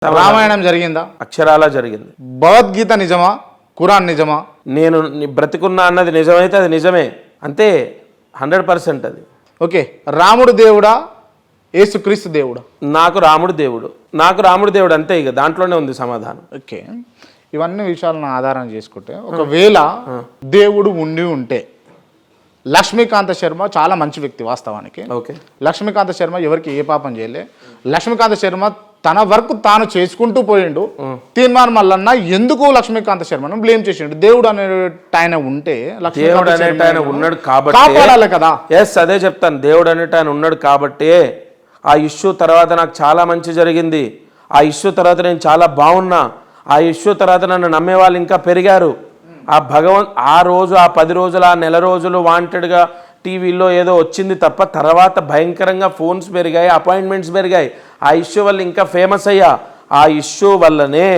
రామాయణం జరిగిందా? అక్షరాలా జరిగింది. భగవద్గీత నిజమా? ఖురాన్ నిజమా? నేను బ్రతికున్నా అన్నది నిజమైతే అది నిజమే, అంతే, 100% అది. ఓకే, రాముడు దేవుడా యేసుక్రీస్తు దేవుడా? నాకు రాముడు దేవుడు అంతే, ఇక దాంట్లోనే ఉంది సమాధానం. ఓకే, ఇవన్నీ విషయాలను ఆధారం చేసుకుంటే ఒకవేళ దేవుడు ఉండి ఉంటే లక్ష్మీకాంత శర్మ చాలా మంచి వ్యక్తి వాస్తవానికి. ఓకే, లక్ష్మీకాంత శర్మ ఎవరికి ఏ పాపం చేయలే. లక్ష్మీకాంత శర్మ తన వర్క్ తాను చేసుకుంటూ పోయిండు. తీర్మానం మల్లన్న ఎందుకు లక్ష్మీకాంత శర్మను బ్లేమ్ చేసిండు? దేవుడు అనే ఆయన ఉంటే దేవుడు అనేట ఆయన ఉన్నాడు కాబట్టి కాపాడాలి కదా. ఎస్, అదే చెప్తాను, దేవుడు అనేట ఆయన ఉన్నాడు కాబట్టి ఆ ఇష్యూ తర్వాత నాకు చాలా మంచి జరిగింది. ఆ ఇష్యూ తర్వాత నేను చాలా బాగున్నా. ఆ ఇష్యూ తర్వాత నన్ను నమ్మే వాళ్ళు ఇంకా పెరిగారు. ఆ రోజు ఆ 10 రోజులు ఆ నెల రోజులు వాంటెడ్గా టీవీలో ఏదో వచ్చింది తప్ప తర్వాత భయంకరంగా ఫోన్స్ పెరిగాయి, అపాయింట్మెంట్స్ పెరిగాయి. ఆ ఇష్యూ వల్ల ఇంకా ఫేమస్ అయ్యా. ఆ ఇష్యూ వల్లనే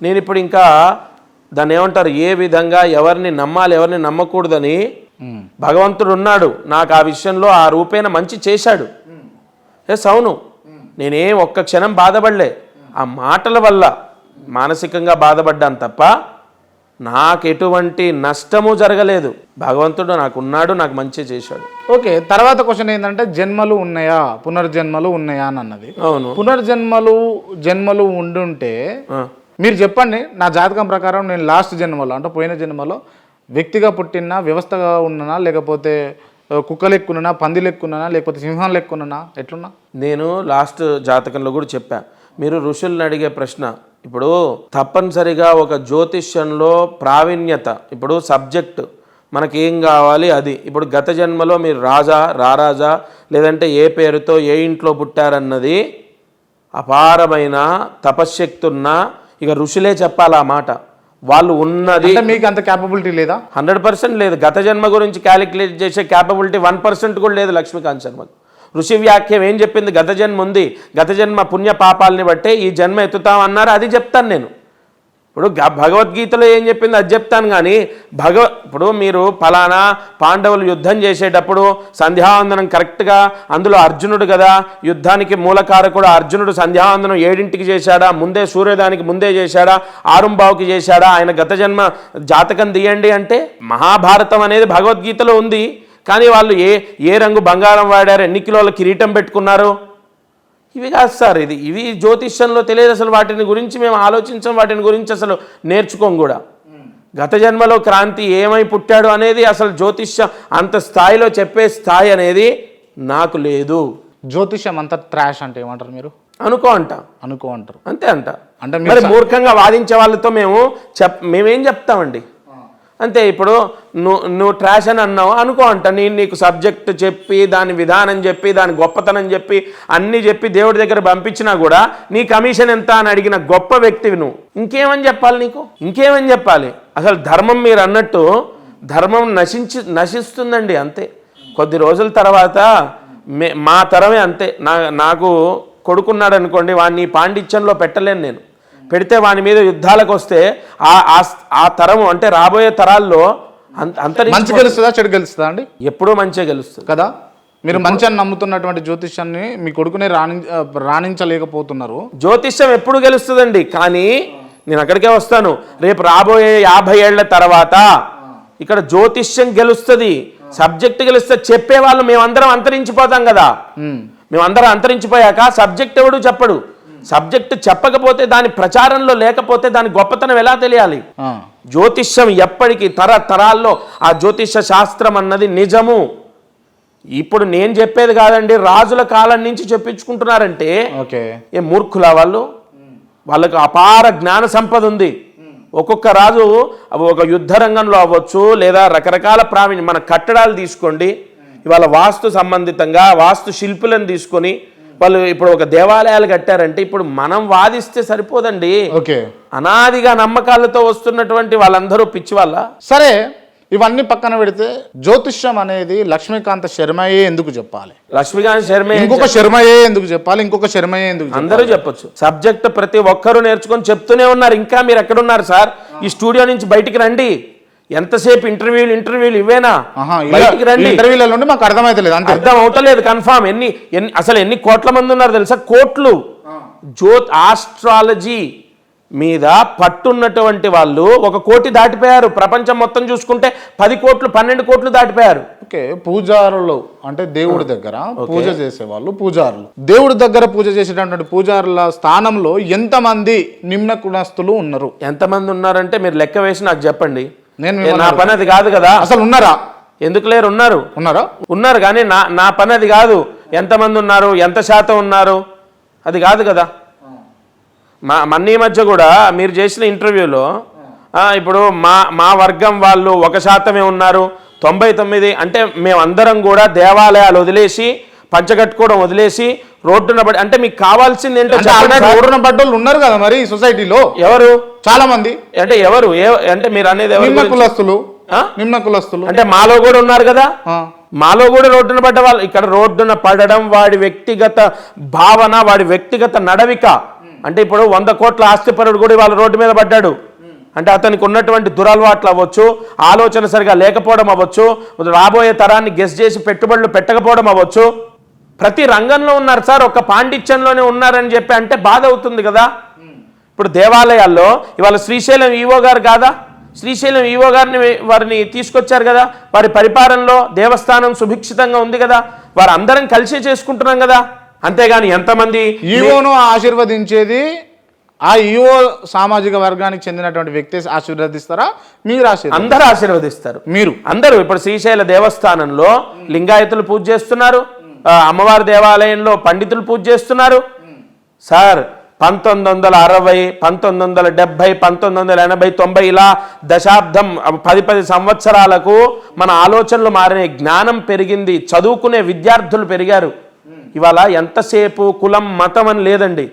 నేను ఇప్పుడు ఇంకా దాన్ని ఏమంటారు, ఏ విధంగా ఎవరిని నమ్మాలి ఎవరిని నమ్మకూడదని భగవంతుడు ఉన్నాడు. నాకు ఆ విషయంలో ఆ రూపేణ మంచి చేశాడు. ఎస్, అవును, నేనేం ఒక్క క్షణం బాధపడలే. ఆ మాటల వల్ల మానసికంగా బాధపడ్డాను తప్ప నాకు ఎటువంటి నష్టము జరగలేదు. భగవంతుడు నాకున్నాడు, నాకు మంచి చేశాడు. ఓకే, తర్వాత క్వశ్చన్ ఏంటంటే జన్మలు ఉన్నాయా, పునర్జన్మలు ఉన్నాయా అని అన్నది. అవును, పునర్జన్మలు ఉండుంటే మీరు చెప్పండి. నా జాతకం ప్రకారం నేను లాస్ట్ జన్మలో అంటే పోయిన జన్మలో వ్యక్తిగా పుట్టినా, వ్యవస్థగా ఉన్నానా, లేకపోతే కుక్క లెక్కున్నా, పంది లెక్కున్నా, లేకపోతే సింహం లెక్కున్నా, ఎట్లున్నా? నేను లాస్ట్ జాతకంలో కూడా చెప్పా. మీరు ఋషుల్ని అడిగే ప్రశ్న, ఇప్పుడు తప్పనిసరిగా ఒక జ్యోతిష్యంలో ప్రావీణ్యత, ఇప్పుడు సబ్జెక్ట్ మనకి ఏం కావాలి అది. ఇప్పుడు గత జన్మలో మీరు రాజా, రారాజా, లేదంటే ఏ పేరుతో ఏ ఇంట్లో పుట్టారన్నది అపారమైన తపశ్శక్తి ఉన్న ఇక ఋషులే చెప్పాలి ఆ మాట. వాళ్ళు ఉన్నది. మీకు అంత క్యాపబిలిటీ లేదా? 100% లేదు. గత జన్మ గురించి క్యాలిక్యులేట్ చేసే క్యాపబిలిటీ 1% కూడా లేదు లక్ష్మీకాంత్ శర్మకు. ఋషి వ్యాఖ్యం ఏం చెప్పింది? గత జన్మ ఉంది, గత జన్మ పుణ్య పాపాలని బట్టే ఈ జన్మ ఎత్తుతామన్నారు. అది చెప్తాను నేను. ఇప్పుడు భగవద్గీతలో ఏం చెప్పింది అది చెప్తాను. కానీ ఇప్పుడు మీరు ఫలానా పాండవులు యుద్ధం చేసేటప్పుడు సంధ్యావందనం కరెక్ట్గా, అందులో అర్జునుడు కదా యుద్ధానికి మూలకారకుడు. అర్జునుడు సంధ్యావందనం 7ంటికి చేశాడా, ముందే సూర్యోదయానికి ముందే చేశాడా, 6:15కి చేశాడా? ఆయన గత జన్మ జాతకం తీయండి అంటే మహాభారతం అనేది భగవద్గీతలో ఉంది. కానీ వాళ్ళు ఏ రంగు బంగారం వాడారు, ఎన్ని కిలోల కిరీటం పెట్టుకున్నారు, ఇవి కాదు సార్. ఇవి జ్యోతిష్యంలో తెలియదు. అసలు వాటిని గురించి మేము ఆలోచించాం, వాటిని గురించి అసలు నేర్చుకోం కూడా. గత జన్మలో క్రాంతి ఏమై పుట్టాడు అనేది అసలు జ్యోతిష్యం అంత స్థాయిలో చెప్పే స్థాయి అనేది నాకు లేదు. జ్యోతిష్యం అంత ట్రాష్ అంటే ఏమంటారు మీరు? అనుకో అంటారు అంతే అంట. అంటే మరి మూర్ఖంగా వాదించే వాళ్ళతో మేమేం చెప్తామండి అంతే. ఇప్పుడు నువ్వు ట్రాష్ అని అన్నావు అనుకో అంట. నేను నీకు సబ్జెక్ట్ చెప్పి, దాని విధానం చెప్పి, దాని గొప్పతనం చెప్పి, అన్నీ చెప్పి దేవుడి దగ్గర పంపించినా కూడా నీ కమిషన్ ఎంత అని అడిగిన గొప్ప వ్యక్తివి నువ్వు. ఇంకేమని చెప్పాలి నీకు? ఇంకేమని చెప్పాలి? అసలు ధర్మం మీరు అన్నట్టు ధర్మం నశిస్తుందండి అంతే. కొద్ది రోజుల తర్వాత మా తరమే అంతే. నాకు కొడుకున్నాడు అనుకోండి, వాడిని పాండిత్యంలో పెట్టలేను నేను. పెడితే వాని మీద యుద్ధాలకు వస్తే ఆ తరం అంటే రాబోయే తరాల్లో మంచి గెలుస్తుందా చెడు గెలుస్తుందా అండి? ఎప్పుడూ మంచిగా గెలుస్తుంది కదా. మీరు మంచి అని నమ్ముతున్నటువంటి జ్యోతిష్యాన్ని మీ కొడుకునే రాణించలేకపోతున్నారు. జ్యోతిష్యం ఎప్పుడు గెలుస్తుందండి. కానీ నేను అక్కడికే వస్తాను. రేపు రాబోయే 50 ఏళ్ల తర్వాత ఇక్కడ జ్యోతిష్యం గెలుస్తుంది, సబ్జెక్ట్ గెలుస్తుంది. చెప్పేవాళ్ళు మేమందరం అంతరించిపోతాం కదా. మేమందరం అంతరించిపోయాక సబ్జెక్ట్ ఎవడు చెప్పడు. సబ్జెక్ట్ చెప్పకపోతే, దాని ప్రచారంలో లేకపోతే దాని గొప్పతనం ఎలా తెలియాలి? జ్యోతిష్యం ఎప్పటికీ తరాల్లో ఆ జ్యోతిష శాస్త్రం అన్నది నిజము. ఇప్పుడు నేను చెప్పేది కాదండి, రాజుల కాలం నుంచి చెప్పించుకుంటున్నారంటే ఏ మూర్ఖులా వాళ్ళు? వాళ్ళకు అపార జ్ఞాన సంపద ఉంది. ఒక్కొక్క రాజు ఒక యుద్ధ రంగంలో అవ్వచ్చు, లేదా రకరకాల ప్రావీణ్యం. మన కట్టడాలు తీసుకోండి, ఇవాళ వాస్తు సంబంధితంగా వాస్తు శిల్పులను తీసుకొని వాళ్ళు ఇప్పుడు ఒక దేవాలయాలు కట్టారంటే ఇప్పుడు మనం వాదిస్తే సరిపోదండి. అనాదిగా నమ్మకాలతో వస్తున్నటువంటి వాళ్ళందరూ పిచ్చి వాళ్ళ. సరే, ఇవన్నీ పక్కన పెడితే జ్యోతిష్యం అనేది లక్ష్మీకాంత శర్మయే ఎందుకు చెప్పాలి? లక్ష్మీకాంత్ శర్మ ఇంకొక శర్మయే ఎందుకు చెప్పాలి? ఇంకొక శర్మయే ఎందుకు? అందరూ చెప్పొచ్చు. సబ్జెక్ట్ ప్రతి ఒక్కరూ నేర్చుకొని చెప్తూనే ఉన్నారు. ఇంకా మీరు ఎక్కడున్నారు సార్? ఈ స్టూడియో నుంచి బయటికి రండి. ఎంతసేపు ఇంటర్వ్యూలు ఇవేనా? బయటికి రండి. ఇంటర్వ్యూల మాకు అర్థం అవుతలేదు. అర్థం అవుతలేదు కన్ఫామ్. అసలు ఎన్ని కోట్ల మంది ఉన్నారు తెలుసా? కోట్లు. ఆస్ట్రాలజీ మీద పట్టున్నటువంటి వాళ్ళు 1 కోటి దాటిపోయారు. ప్రపంచం మొత్తం చూసుకుంటే 10 కోట్లు 12 కోట్లు దాటిపోయారు. ఓకే, పూజారులు అంటే దేవుడి దగ్గర పూజ చేసేవాళ్ళు పూజారులు. దేవుడి దగ్గర పూజ చేసేటటువంటి పూజారుల స్థానంలో ఎంతమంది నిమ్న కులస్తులు ఉన్నారు? ఎంతమంది ఉన్నారంటే మీరు లెక్క వేసి నాకు చెప్పండి. నేను నా పని అది కాదు కదా. అసలు ఉన్నారా? ఎందుకు లేరు? ఉన్నారు కానీ నా పని అది కాదు. ఎంతమంది ఉన్నారు, ఎంత శాతం ఉన్నారు, అది కాదు కదా. మన్నీ మధ్య కూడా మీరు చేసిన ఇంటర్వ్యూలో ఇప్పుడు మా వర్గం వాళ్ళు 1% ఉన్నారు, 99 అంటే మేమందరం కూడా దేవాలయాలు వదిలేసి పంచగట్టుకోవడం వదిలేసి రోడ్డున పడి, అంటే మీకు కావాల్సింది ఏంటో రోడ్డున పడ్డోళ్ళు ఉన్నారు కదా మరి సొసైటీలో. ఎవరు? చాలా మంది. అంటే ఎవరు? అంటే మీరు అనేది నిమ్న కులస్తులు అంటే మాలో కూడా ఉన్నారు కదా. మాలో కూడా రోడ్డున పడ్డ వాళ్ళు. ఇక్కడ రోడ్డున పడడం వాడి వ్యక్తిగత భావన, వాడి వ్యక్తిగత నడవిక. అంటే ఇప్పుడు 100 కోట్ల ఆస్తిపరుడు కూడా వాళ్ళ రోడ్డు మీద పడ్డాడు అంటే అతనికి ఉన్నటువంటి దురలవాట్లు అవ్వచ్చు, ఆలోచన సరిగా లేకపోవడం అవ్వచ్చు, రాబోయే తరాన్ని గెస్ చేసి పెట్టుబడులు పెట్టకపోవడం అవ్వచ్చు. ప్రతి రంగంలో ఉన్నారు సార్, ఒక్క పాండిత్యంలోనే ఉన్నారని చెప్పి అంటే బాధ అవుతుంది కదా. ఇప్పుడు దేవాలయాల్లో ఇవాళ శ్రీశైలం ఈవో గారు కాదా, శ్రీశైలం ఈవో గారిని వారిని తీసుకొచ్చారు కదా. వారి పరిపాలనలో దేవస్థానం సుభిక్షితంగా ఉంది కదా. వారు అందరం కలిసే చేసుకుంటున్నాం కదా. అంతేగాని ఎంతమంది ఈవోను ఆశీర్వదించేది ఆ ఈవో సామాజిక వర్గానికి చెందినటువంటి వ్యక్తి ఆశీర్వదిస్తారా? మీరు అందరూ ఆశీర్వదిస్తారు. మీరు అందరూ ఇప్పుడు శ్రీశైల దేవస్థానంలో లింగాయతులు పూజ చేస్తున్నారు, అమ్మవారి దేవాలయంలో పండితులు పూజ చేస్తున్నారు. సార్ 1960, 1970, 1980, 90 ఇలా దశాబ్దం 10 సంవత్సరాలకు మన ఆలోచనలు మారినాయి, జ్ఞానం పెరిగింది, చదువుకునే విద్యార్థులు పెరిగారు. ఇవాళ ఎంతసేపు కులం మతం అని లేదండి.